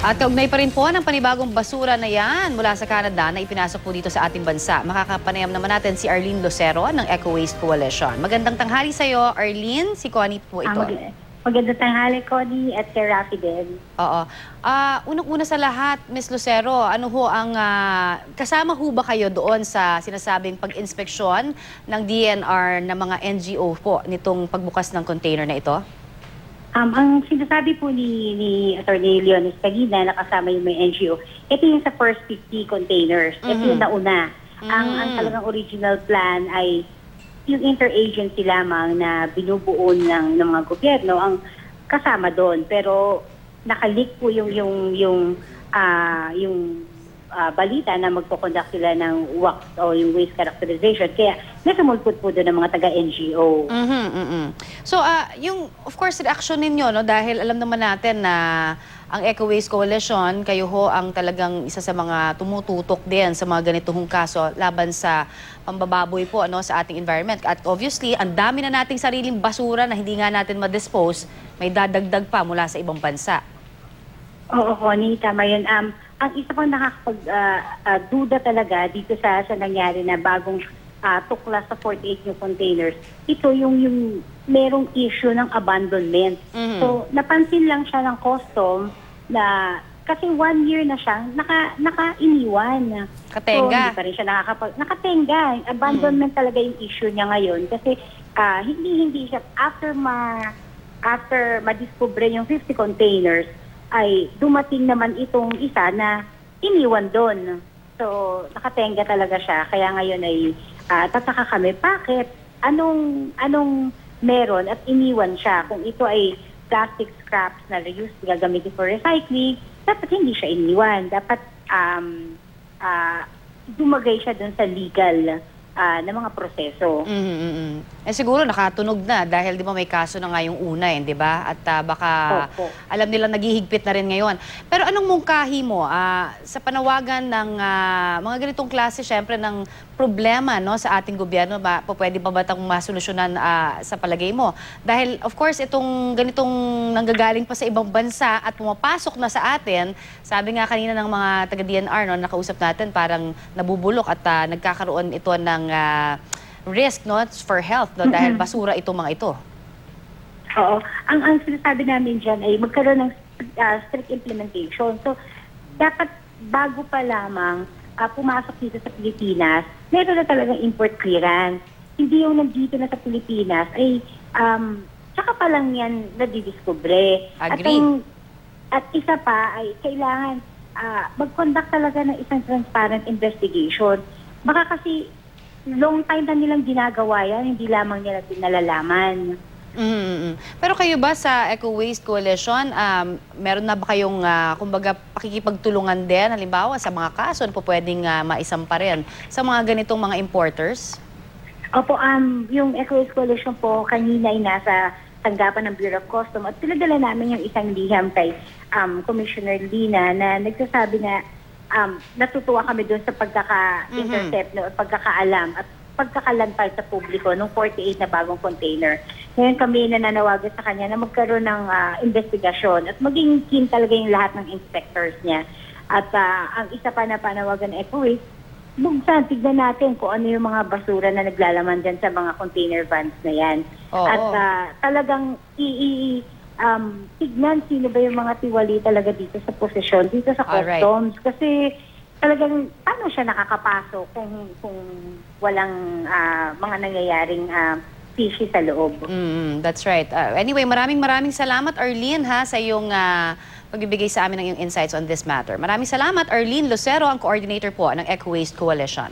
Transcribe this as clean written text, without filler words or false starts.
At kaugnay pa rin po ng panibagong basura na yan mula sa Canada na ipinasok po dito sa ating bansa. Makakapanayam naman natin si Arlene Lucero ng Eco Waste Coalition. Magandang tanghali sa iyo, Arlene. Si Connie po ito. Magandang tanghali, Connie, at Sir Rafi din. Oo. Unang-una sa lahat, Ms. Lucero, ano ho ang kasama ho ba kayo doon sa sinasabing pag-inspeksyon ng DNR ng mga NGO po nitong pagbukas ng container na ito? Ang sinasabi po ni Atty. Leonis Cagina na kasama yung may NGO, ito yung sa first 50 containers. Ito yung nauna. Ang talagang original plan ay yung interagency lamang na binubuo ng mga gobyerno ang kasama doon. Pero nakalik po yung balita na magpo-conduct sila ng WACC o yung waste characterization. Kaya nasamulpot po doon ng mga taga-NGO. So, of course, reaction ninyo, no? Dahil alam naman natin na ang Eco Waste Coalition, kayo ho ang talagang isa sa mga tumututok din sa mga ganitong kaso laban sa pambababoy po ano, sa ating environment. At obviously, ang dami na nating sariling basura na hindi nga natin ma-dispose, may dadagdag pa mula sa ibang bansa. Oo, Connie, tama yun. Ang isa pang nakakapag-duda talaga dito sa nangyari na bagong tuklas sa 48 new containers, ito yung merong issue ng abandonment. So, napansin lang siya ng custom na kasi 1 year na siyang naka-iniwan. Katenga. So, hindi pa rin siya nakatenga. Abandonment talaga yung issue niya ngayon kasi hindi siya, after madiscover yung 50 containers, ay dumating naman itong isa na iniwan doon. So, nakatenga talaga siya. Kaya ngayon ay tataka kami, bakit? Anong meron at iniwan siya? Kung ito ay plastic scraps na reused, gagamitin for recycling, dapat hindi siya iniwan. Dapat dumagay siya doon sa legal na mga proseso. Siguro nakatunog na dahil di ba may kaso na nga yung una di ba? At baka alam nila naghihigpit na rin ngayon. Pero anong mungkahi mo sa panawagan ng mga ganitong klase syempre ng problema no sa ating gobyerno, pwede ba ba itong masolusyonan sa palagay mo? Dahil of course itong ganitong nanggagaling pa sa ibang bansa at pumapasok na sa atin, sabi nga kanina ng mga taga-DNR no, nakausap natin parang nabubulok at nagkakaroon ito ng risk no for health no dahil basura itong mga ito. Oo. Ang sinasabi namin diyan ay magkaroon ng strict implementation. So dapat bago pa lamang pumasok dito sa Pilipinas, meron na talagang import clearance. Hindi yung nandito na sa Pilipinas ay tsaka pa lang yan nadidiscover. At isa pa ay kailangan mag-conduct talaga ng isang transparent investigation. Baka kasi long time na nilang ginagawa yan, hindi lamang nila nalalaman. Pero kayo ba sa Eco Waste Coalition, meron na ba kayong kumbaga pakikipagtulungan din halimbawa sa mga kaso na po pwedeng maisampa rin sa mga ganitong mga importers? Opo, yung Eco Waste Coalition po kanina ay nasa tanggapan ng Bureau of Customs at pinadala namin yung isang liham kay Commissioner Lina na nagsasabi na natutuwa kami doon sa pagkaka-intercept, pagkakaalam at pagkakalantay sa publiko ng 48 na bagong container. Ngayon kami nananawagan sa kanya na magkaroon ng investigasyon at maging keen talaga yung lahat ng inspectors niya. At ang isa pa na panawagan ng Eco Waste, buksan, tignan natin kung ano yung mga basura na naglalaman dyan sa mga container vans na yan. At talagang tignan sino ba yung mga tiwali talaga dito sa posisyon, dito sa customs. Kasi talagang paano siya nakakapasok kung walang mga nangyayaring fishy sa loob. That's right. Anyway, maraming salamat Arlene sa iyong pagbibigay sa amin ng iyong insights on this matter. Maraming salamat Arlene Lucero, ang coordinator po ng Eco Waste Coalition.